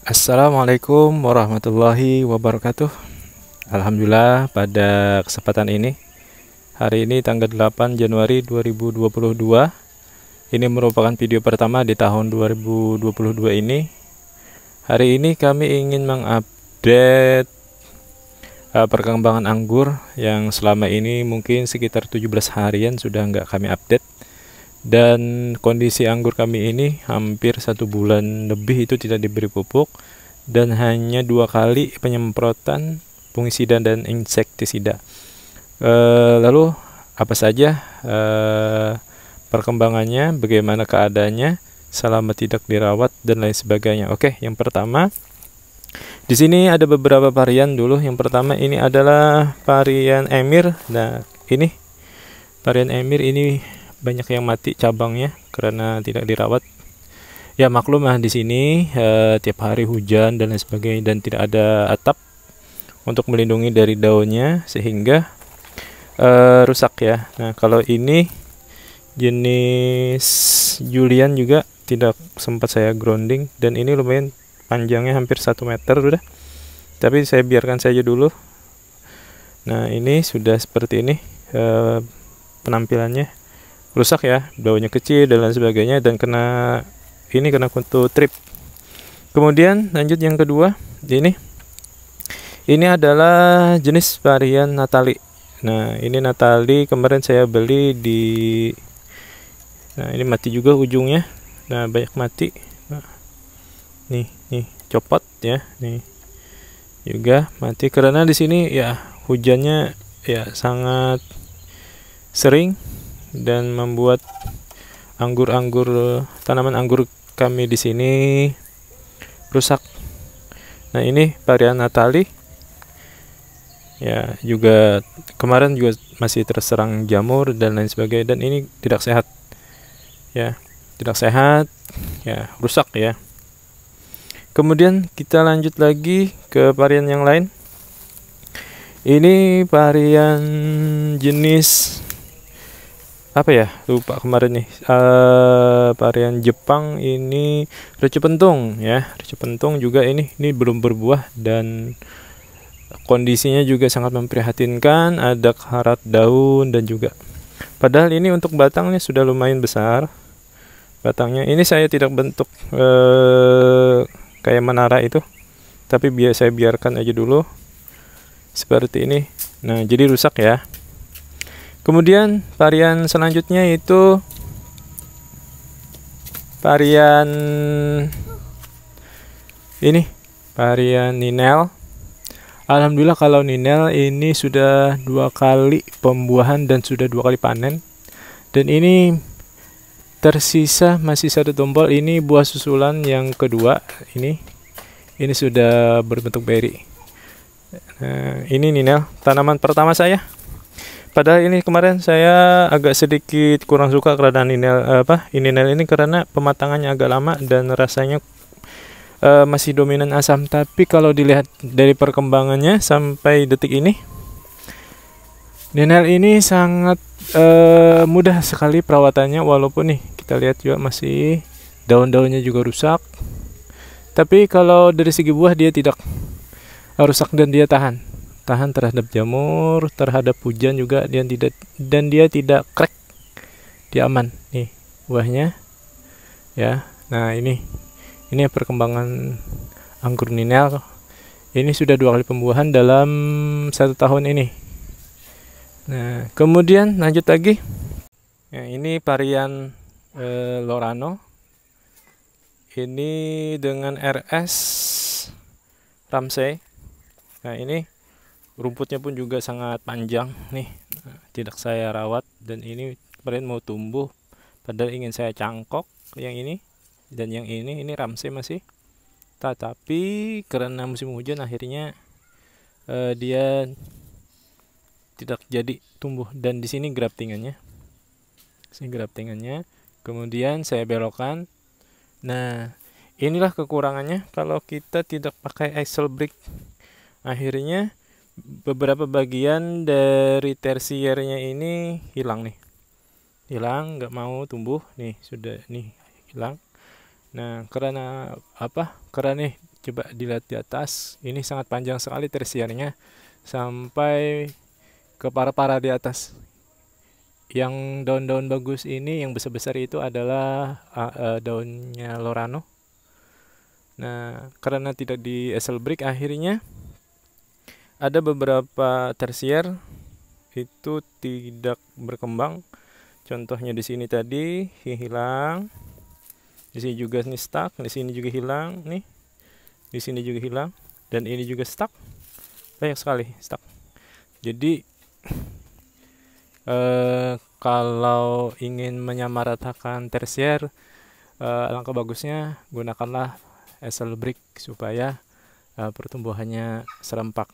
Assalamualaikum warahmatullahi wabarakatuh. Alhamdulillah pada kesempatan ini, hari ini tanggal 8 Januari 2022, ini merupakan video pertama di tahun 2022 ini. Hari ini kami ingin mengupdate perkembangan anggur yang selama ini mungkin sekitar 17 harian sudah nggak kami update. Dan kondisi anggur kami ini hampir 1 bulan lebih itu tidak diberi pupuk dan hanya 2 kali penyemprotan fungisida dan insektisida. Lalu apa saja perkembangannya, bagaimana keadaannya selama tidak dirawat dan lain sebagainya. Oke, yang pertama di sini ada beberapa varian dulu. Yang pertama ini adalah varian Emir. Nah, ini varian Emir ini banyak yang mati cabangnya karena tidak dirawat. Ya maklum lah di sini tiap hari hujan dan lain sebagainya dan tidak ada atap untuk melindungi dari daunnya sehingga rusak ya. Nah kalau ini jenis Julian juga tidak sempat saya grounding dan ini lumayan panjangnya hampir 1 meter sudah. Tapi saya biarkan saja dulu. Nah ini sudah seperti ini penampilannya. Rusak ya, daunnya kecil dan lain sebagainya dan kena kutu trip. Kemudian lanjut yang kedua, ini adalah jenis varian Natali. Nah ini Natali kemarin saya beli di, nah ini mati juga ujungnya. Nah banyak mati. Nah, nih copot ya, nih juga mati karena di sini ya hujannya ya sangat sering dan membuat tanaman anggur kami di sini rusak. Nah ini varian Natali ya, juga kemarin juga masih terserang jamur dan lain sebagainya dan ini tidak sehat ya, rusak ya. Kemudian kita lanjut lagi ke varian yang lain. Ini varian jenis apa ya, lupa kemarin nih, varian Jepang ini Ricupentung ya. Ricupentung juga ini belum berbuah dan kondisinya juga sangat memprihatinkan, ada karat daun dan juga padahal ini untuk batangnya sudah lumayan besar batangnya. Ini saya tidak bentuk kayak menara itu, tapi saya biarkan aja dulu seperti ini. Nah jadi rusak ya. Kemudian varian selanjutnya itu varian Ninel. Alhamdulillah kalau Ninel ini sudah 2 kali pembuahan dan sudah 2 kali panen. Dan ini tersisa masih 1 tombol. Ini buah susulan yang kedua. Ini sudah berbentuk beri. Nah, ini Ninel, tanaman pertama saya. Padahal ini kemarin saya agak sedikit kurang suka karena Ninel ini karena pematangannya agak lama dan rasanya masih dominan asam. Tapi kalau dilihat dari perkembangannya sampai detik ini, Ninel ini sangat mudah sekali perawatannya. Walaupun nih kita lihat juga masih daun-daunnya juga rusak. Tapi kalau dari segi buah dia tidak rusak dan dia tahan terhadap jamur, terhadap hujan juga dia tidak crack, dia aman nih buahnya ya. Nah ini perkembangan anggur Ninel. Ini sudah 2 kali pembuahan dalam 1 tahun ini. Nah kemudian lanjut lagi ya, ini varian Lorano ini dengan RS Ramsey. Nah ini rumputnya pun juga sangat panjang nih, tidak saya rawat dan ini kemarin mau tumbuh padahal ingin saya cangkok yang ini dan yang ini Ramsey masih, tapi karena musim hujan akhirnya dia tidak jadi tumbuh. Dan di sini graftingannya, kemudian saya belokkan. Nah inilah kekurangannya kalau kita tidak pakai axle brake, akhirnya beberapa bagian dari tersiernya ini hilang, nggak mau tumbuh nih, sudah nih hilang. Nah karena apa, karena nih coba dilihat di atas, ini sangat panjang sekali tersiernya sampai ke para-para di atas. Yang daun-daun bagus ini yang besar-besar itu adalah daunnya Lorano. Nah, karena tidak di Esel break, akhirnya ada beberapa tersier itu tidak berkembang. Contohnya di sini tadi hilang. Di sini juga nih stuck, di sini juga hilang nih. Di sini juga hilang dan ini juga stuck. Banyak sekali stuck. Jadi kalau ingin menyamaratakan tersier, alangkah bagusnya gunakanlah Esel brick supaya pertumbuhannya serempak.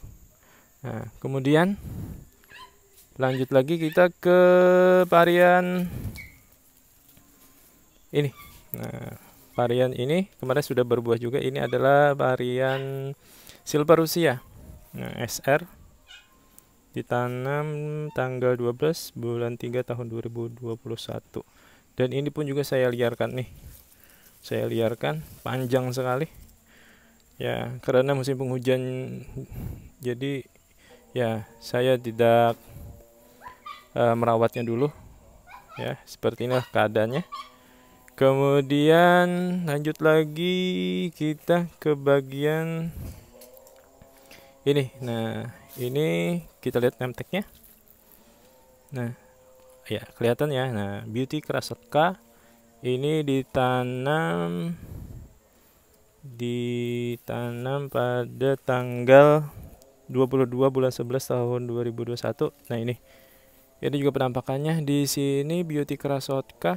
Nah, kemudian lanjut lagi kita ke varian ini. Nah, varian ini kemarin sudah berbuah juga. Ini adalah varian Silver Rusia. Nah, SR ditanam tanggal 12 bulan 3 tahun 2021. Dan ini pun juga saya liarkan nih. Saya liarkan panjang sekali. Ya, karena musim penghujan, jadi ya saya tidak merawatnya dulu. Ya, seperti inilah keadaannya. Kemudian lanjut lagi kita ke bagian ini. Nah, ini kita lihat name tag-nya. Nah, ya kelihatan ya. Nah, Beauty Krasotka ini ditanam pada tanggal 22 bulan 11 tahun 2021. Nah, ini juga penampakannya. Di sini Beauty Krasotka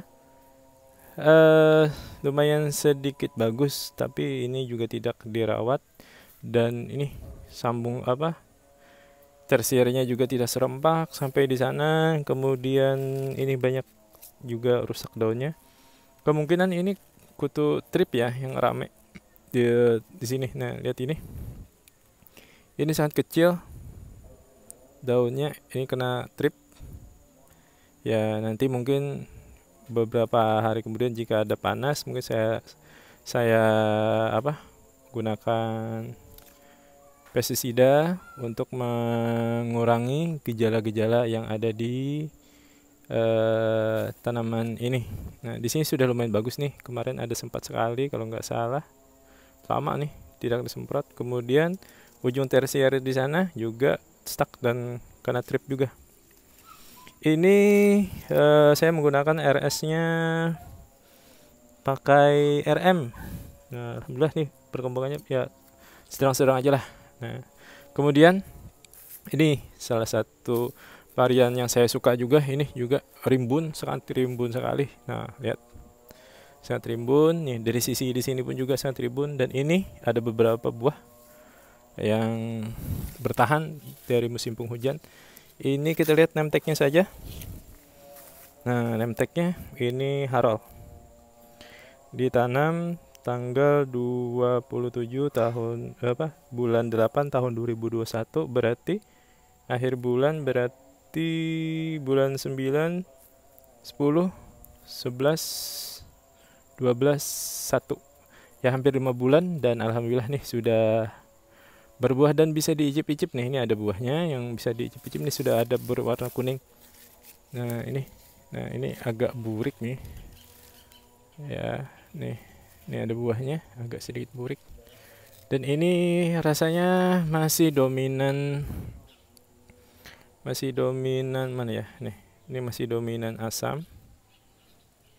lumayan sedikit bagus, tapi ini juga tidak dirawat. Dan ini sambung tersiernya juga tidak serempak sampai di sana. Kemudian ini banyak juga rusak daunnya. Kemungkinan ini kutu trip ya yang rame di sini. Nah, lihat ini. Ini sangat kecil daunnya, ini kena trip. Ya, nanti mungkin beberapa hari kemudian jika ada panas, mungkin saya gunakan pestisida untuk mengurangi gejala-gejala yang ada di tanaman ini. Nah, di sini sudah lumayan bagus nih. Kemarin ada sempat sekali kalau nggak salah, lama nih tidak disemprot. Kemudian ujung tersier di sana juga stuck dan kena trip juga. Ini saya menggunakan RS-nya pakai RM. Nah, alhamdulillah nih perkembangannya ya sedang-sedang aja lah. Nah, kemudian ini salah satu varian yang saya suka juga. Ini juga rimbun, sangat rimbun sekali. Nah, lihat, sangat rimbun. Nih dari sisi di sini pun juga sangat rimbun. Dan ini ada beberapa buah yang bertahan dari musim penghujan. Ini kita lihat name tag-nya saja. Nah, name tag-nya ini Harold. Ditanam tanggal 27 bulan 8 tahun 2021, berarti akhir bulan, berarti bulan 9, 10, 11, 12, 1. Ya, hampir 5 bulan dan alhamdulillah nih sudah berbuah dan bisa diicip-icip nih. Ini ada buahnya yang bisa diicip-icip nih, sudah ada berwarna kuning. Nah, ini agak burik nih. Ya, nih ada buahnya agak sedikit burik. Dan ini rasanya masih dominan mana ya? Nih, ini masih dominan asam.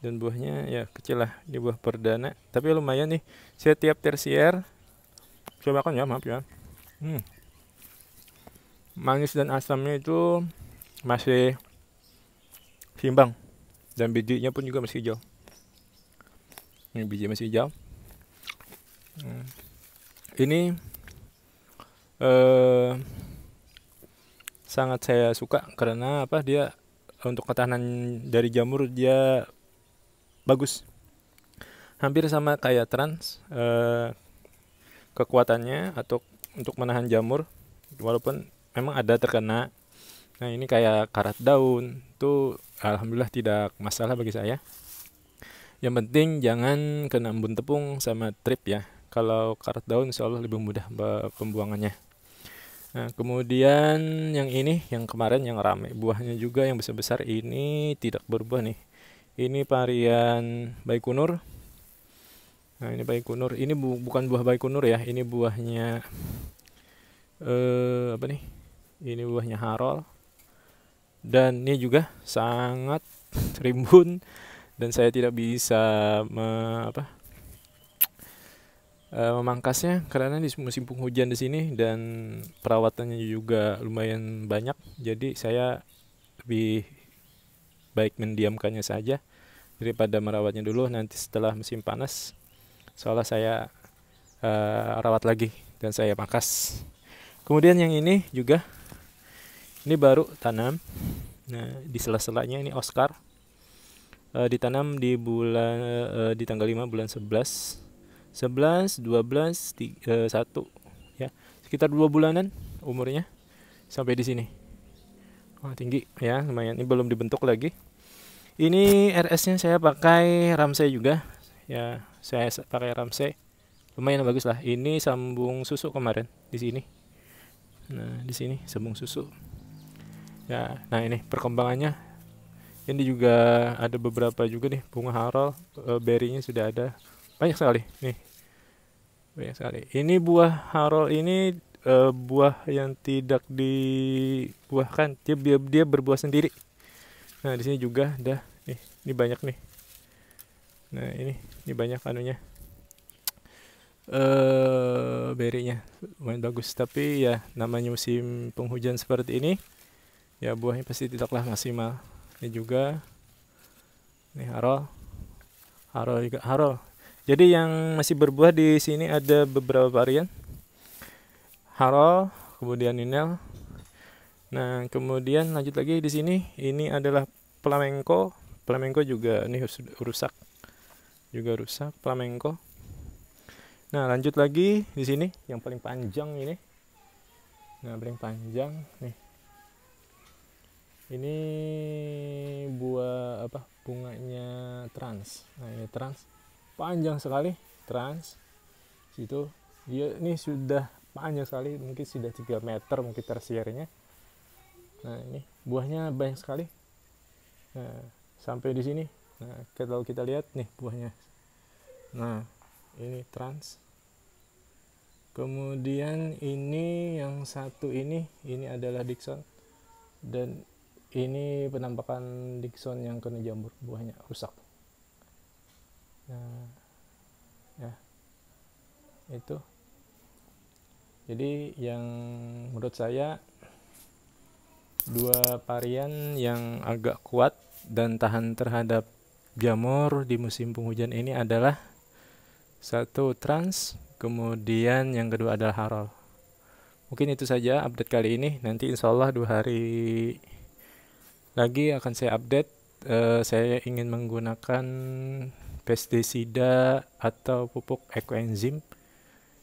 Dan buahnya ya kecil lah, di buah perdana. Tapi lumayan nih. Setiap tersier coba makan ya, maaf ya. Manis dan asamnya itu masih seimbang, dan bijinya pun juga masih hijau. Ini biji masih hijau. Ini sangat saya suka karena dia untuk ketahanan dari jamur dia bagus, hampir sama kayak Trans. Kekuatannya atau untuk menahan jamur, walaupun memang ada terkena. Nah, ini kayak karat daun tuh alhamdulillah tidak masalah bagi saya. Yang penting jangan kena embun tepung sama trip ya. Kalau karat daun insya Allah lebih mudah pembuangannya. Nah, kemudian yang ini, yang kemarin yang rame buahnya juga yang besar-besar, ini tidak berbuah nih. Ini varian Baikonur. Nah, ini Baikonur. Ini bukan buah Baikonur ya. Ini buahnya apa nih? Ini buahnya Harol. Dan ini juga sangat rimbun dan saya tidak bisa memangkasnya karena di musim penghujan di sini dan perawatannya juga lumayan banyak. Jadi saya lebih baik mendiamkannya saja daripada merawatnya dulu. Nanti setelah musim panas, seolah saya rawat lagi dan saya pangkas. Kemudian yang ini juga, ini baru tanam. Nah, di sela-selanya ini Oscar. Ditanam di di tanggal 5 bulan 11, 12, 1 ya. Sekitar 2 bulanan umurnya sampai di sini. Oh, tinggi ya, lumayan. Ini belum dibentuk lagi. Ini RS-nya saya pakai Ramsey juga. Ya, saya pakai Ramsey. Lumayan bagus lah. Ini sambung susu kemarin di sini. Nah, di sini sambung susu. Ya, nah ini perkembangannya. Ini juga ada beberapa juga nih bunga Harol, berry-nya sudah ada. Banyak sekali nih. Banyak sekali. Ini buah Harol ini buah yang tidak dibuahkan. Dia berbuah sendiri. Nah, di sini juga ada nih. Ini banyak nih. Nah, ini banyak anunya. Berry-nya lumayan bagus, tapi ya namanya musim penghujan seperti ini, ya buahnya pasti tidaklah maksimal. Ini juga, ini Harol juga Harol. Jadi yang masih berbuah di sini ada beberapa varian Harol, kemudian Ninel. Nah, kemudian lanjut lagi di sini, ini adalah Flamenco. Flamenco juga ini rusak, Flamenco. Nah, lanjut lagi di sini yang paling panjang ini. Nah, paling panjang nih. Ini buah apa? Bunganya trans. Nah, ini trans. Panjang sekali, trans. Situ dia ini sudah panjang sekali, mungkin sudah 3 meter mungkin tersiernya. Nah, ini buahnya banyak sekali. Nah, sampai di sini. Nah, kalau kita lihat nih buahnya. Nah, ini trans. Kemudian ini yang satu ini adalah Dickson, dan ini penampakan Dickson yang kena jamur, buahnya rusak. Nah, ya itu. Jadi yang menurut saya dua varian yang agak kuat dan tahan terhadap jamur di musim penghujan ini adalah satu trans, kemudian yang kedua adalah Harol. Mungkin itu saja update kali ini. Nanti insya Allah 2 hari lagi akan saya update. Saya ingin menggunakan pestisida atau pupuk ekoenzim.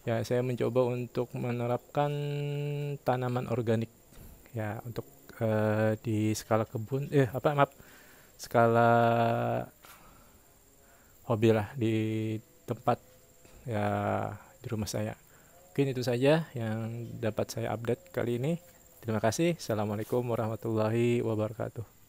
Ya, saya mencoba untuk menerapkan tanaman organik. Ya, untuk di skala kebun, skala hobi lah di tempat ya di rumah saya. Mungkin itu saja yang dapat saya update kali ini. Terima kasih. Assalamualaikum warahmatullahi wabarakatuh.